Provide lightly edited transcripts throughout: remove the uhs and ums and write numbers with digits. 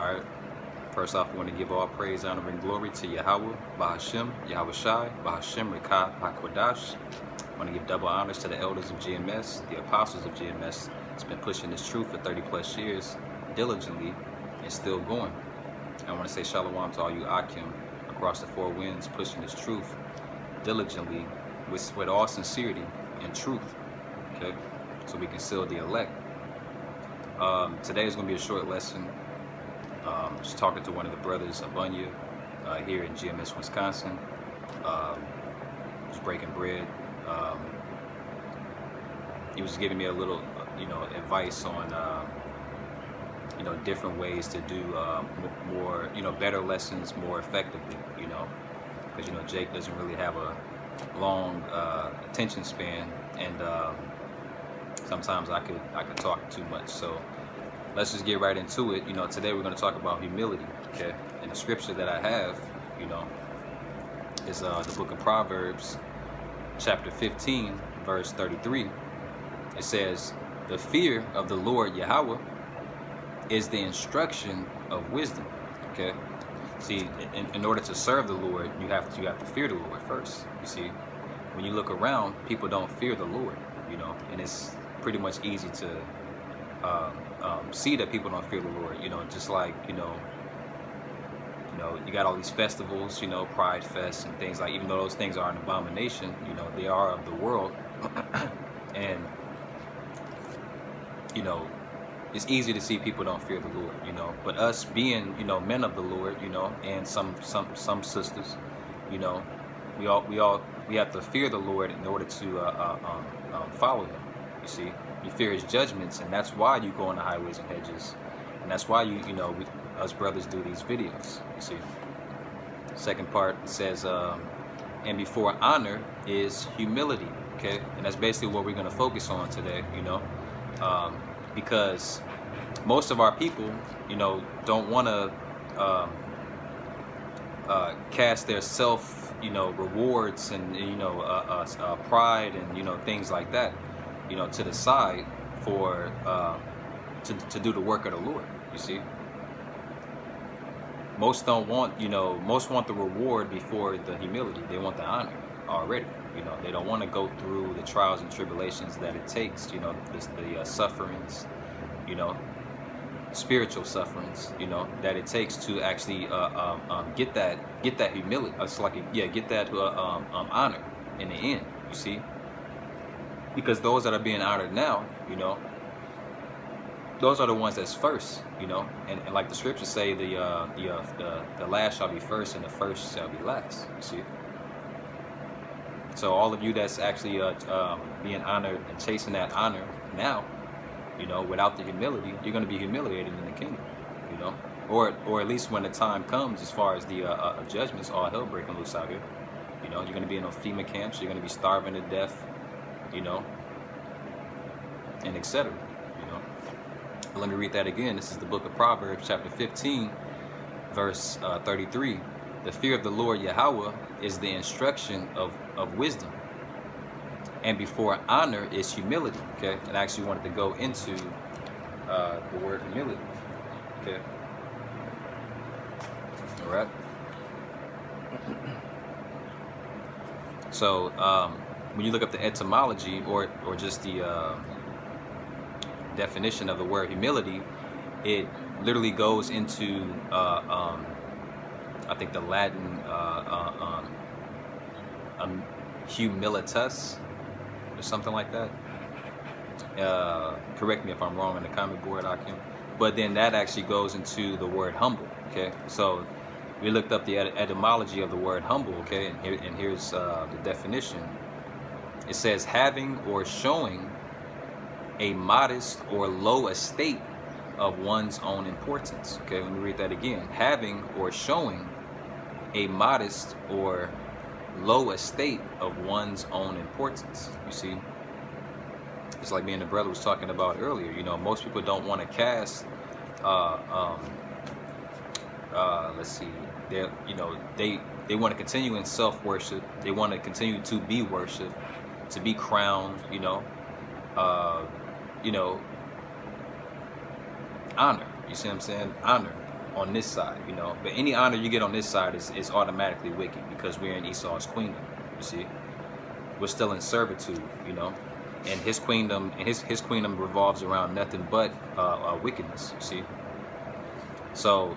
Alright, first off, we want to give all praise, honor, and glory to Yahawah, bahasham, Yahawashi, bahasham, Rawchaa Qadash. I want to give double honors to the elders of GMS, the apostles of GMS. It's been pushing this truth for 30 plus years, diligently, and still going. I want to say Shalawam to all you Akim across the four winds, pushing this truth diligently with all sincerity and truth, okay, so we can seal the elect. Today is going to be a short lesson. Just talking to one of the brothers, Abunya, here in GMS, Wisconsin. Just breaking bread. He was giving me a little, advice on, different ways to do more, better lessons more effectively, because, Jake doesn't really have a long attention span, and sometimes I could talk too much. So let's just get right into it. Today we're going to talk about humility, okay? And the scripture that I have, is the book of Proverbs, chapter 15, verse 33. It says, "The fear of the Lord Yahawah is the instruction of wisdom." Okay? See, in order to serve the Lord, you have to fear the Lord first. You see, when you look around, people don't fear the Lord, and it's pretty much easy to see that people don't fear the Lord, just like, you got all these festivals, Pride Fest and things like, even though those things are an abomination, they are of the world. And, it's easy to see people don't fear the Lord, but us being, men of the Lord, and some sisters, we have to fear the Lord in order to follow him. You see, you fear his judgments, and that's why you go on the highways and hedges, and that's why us brothers do these videos. You see, second part, it says, and before honor is humility. Okay, and that's basically what we're going to focus on today. Because most of our people, don't want to cast their self, rewards and pride and things like that, to the side for to do the work of the Lord. You see, most don't want, most want the reward before the humility. They want the honor already. They don't want to go through the trials and tribulations that it takes, the sufferings, spiritual sufferings, that it takes to actually get that humility. It's like, get that honor in the end. You see, because those that are being honored now, those are the ones that's first, and like the scriptures say, the last shall be first and the first shall be last. You see. So all of you that's actually being honored and chasing that honor now, without the humility, you're going to be humiliated in the kingdom, or at least when the time comes, as far as the judgments, all hell breaking loose out here. You're going to be in those FEMA camps, you're going to be starving to death, and etc. Let me read that again. This is the book of Proverbs, chapter 15, verse 33. "The fear of the Lord Yahawah is the instruction of wisdom, and before honor is humility." Okay, and I actually wanted to go into the word humility. Okay, all right. So when you look up the etymology or just the definition of the word humility, it literally goes into I think the Latin humilitas or something like that. Correct me if I'm wrong on the comment board, Akim. But then that actually goes into the word humble. Okay, so we looked up the etymology of the word humble. Okay, and here's the definition. It says having or showing a modest or low estate of one's own importance. Okay, let me read that again. Having or showing a modest or low estate of one's own importance. You see, it's like me and the brother was talking about earlier. Most people don't want to cast. Let's see. They want to continue in self-worship. They want to continue to be worshipped, to be crowned. Honor. You see what I'm saying? Honor. on this side, you know. But any honor you get on this side is automatically wicked, because we're in Esau's kingdom, you see. We're still in servitude, you know. And his kingdom revolves around nothing but wickedness, you see. So,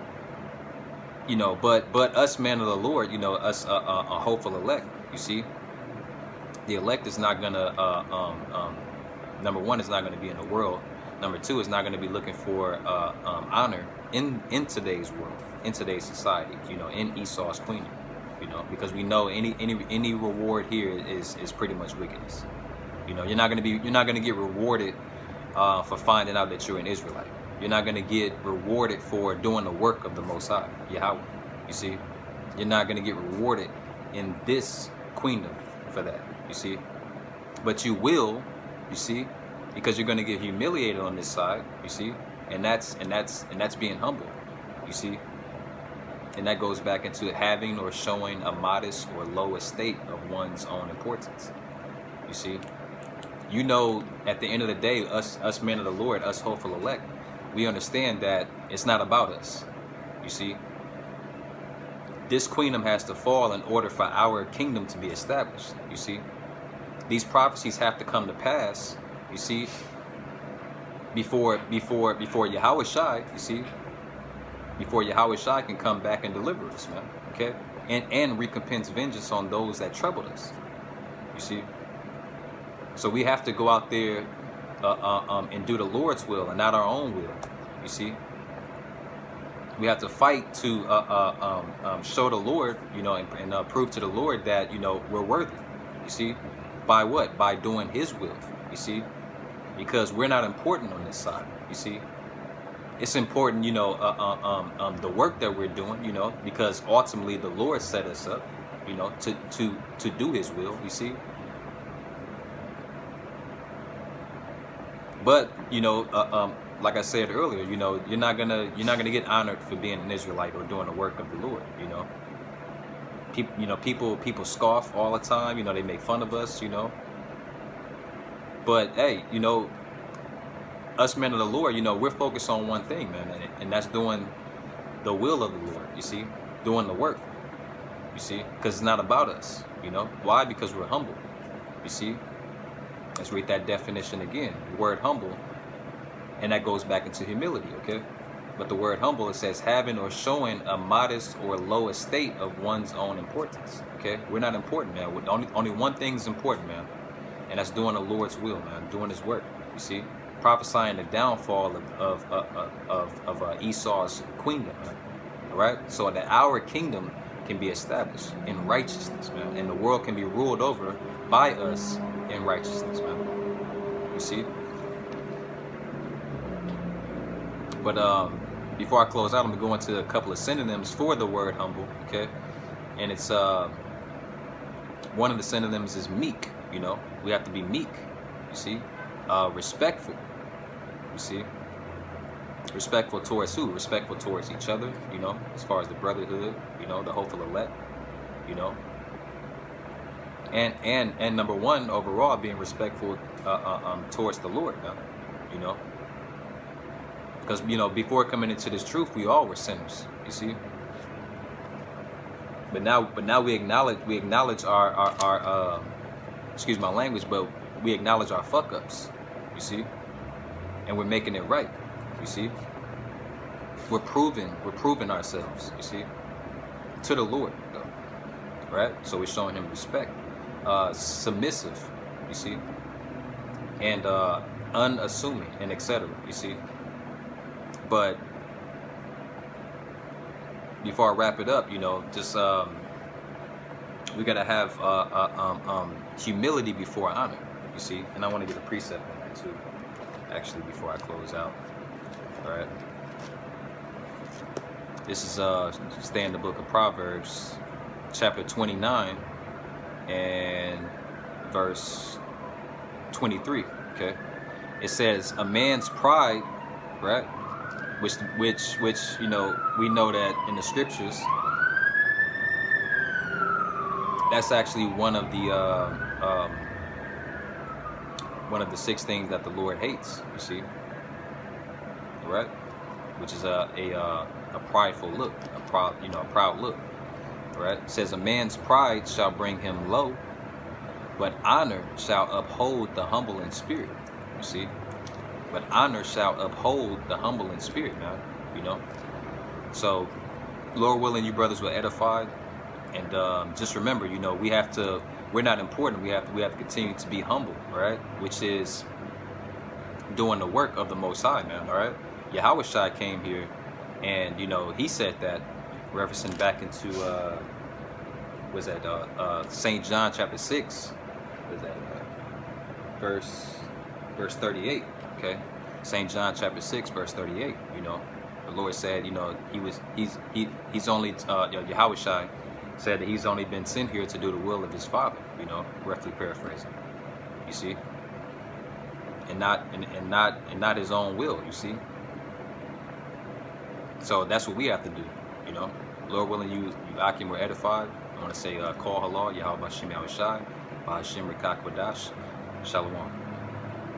you know, but us men of the Lord, you know, us a hopeful elect, you see. The elect is not gonna number one, is not gonna be in the world. Number two, is not gonna be looking for honor in today's world, in today's society, you know, in Esau's kingdom, you know, because we know any reward here is pretty much wickedness. You know, you're not gonna get rewarded for finding out that you're an Israelite. You're not gonna get rewarded for doing the work of the Most High, Yahawah. You see, you're not gonna get rewarded in this kingdom for that. You see, but you will, you see, because you're gonna get humiliated on this side. You see, and that's being humble. You see, and that goes back into having or showing a modest or low estate of one's own importance. You see, you know, at the end of the day, us men of the Lord, us hopeful elect, we understand that it's not about us. You see, this kingdom has to fall in order for our kingdom to be established. You see, these prophecies have to come to pass. You see, before Yahawashi, you see, before Yahawashi can come back and deliver us, man. Okay, and recompense vengeance on those that troubled us. You see, so we have to go out there and do the Lord's will and not our own will. You see, we have to fight to show the Lord, you know, and prove to the Lord that, you know, we're worthy. You see, by what? By doing His will. You see, because we're not important on this side. You see, it's important, you know, the work that we're doing, you know, because ultimately the Lord set us up, you know, to do His will. You see. But, you know, like I said earlier, you know, you're not gonna get honored for being an Israelite or doing the work of the Lord. You know, people scoff all the time. You know, they make fun of us. You know, but hey, you know, us men of the Lord, you know, we're focused on one thing, man, and that's doing the will of the Lord. You see, doing the work. You see, because it's not about us. You know, why? Because we're humble. You see. Let's read that definition again. The word humble, and that goes back into humility, okay? But the word humble, it says having or showing a modest or low estate of one's own importance, okay? We're not important, man. Only one thing is important, man, and that's doing the Lord's will, man, doing His work, you see? Prophesying the downfall of Esau's kingdom, man, all right? So that our kingdom can be established in righteousness, man, and the world can be ruled over by us in righteousness, man. You see? But before I close out, I'm gonna go into a couple of synonyms for the word humble, okay? And it's one of the synonyms is meek. You know, we have to be meek. You see, respectful. You see, respectful towards who? Respectful towards each other. You know, as far as the brotherhood. You know, the hopeful elect. You know. And number one, overall, being respectful towards the Lord, you know, because, you know, before coming into this truth, we all were sinners, you see. But now we acknowledge our excuse my language, but we acknowledge our fuck ups, you see, and we're making it right, you see. We're proving ourselves, you see, to the Lord, though, right? So we're showing Him respect. Submissive, you see, and unassuming, and etc. You see, but before I wrap it up, you know, just we gotta have humility before honor. You see, and I want to get a precept on that too. Actually, before I close out, all right. This is stay in the book of Proverbs, chapter 29. And verse 23, okay, it says a man's pride, right, which you know, we know that in the scriptures that's actually one of the 6 things that the Lord hates, you see, right? which is a prideful look, a proud look. Right? It says, a man's pride shall bring him low, but honor shall uphold the humble in spirit. You see? But honor shall uphold the humble in spirit, man. You know? So, Lord willing, you brothers were edified. And just remember, you know, we're not important. We have to continue to be humble, right? Which is doing the work of the Most High, man, all right? Yahawashi came here, and, you know, he said that, referencing back into, St. John chapter 6, verse 38, okay? St. John chapter 6, verse 38, you know, the Lord said, you know, he's only, Yahawashi said that he's only been sent here to do the will of his Father, you know, roughly paraphrasing, you see? And not his own will, you see? So that's what we have to do, you know. Lord willing, you Akim were edified. I want to say, Kal Halal Yahawah, bahasham, Rawchaa Qadash Barak Ahtham. Shalawam.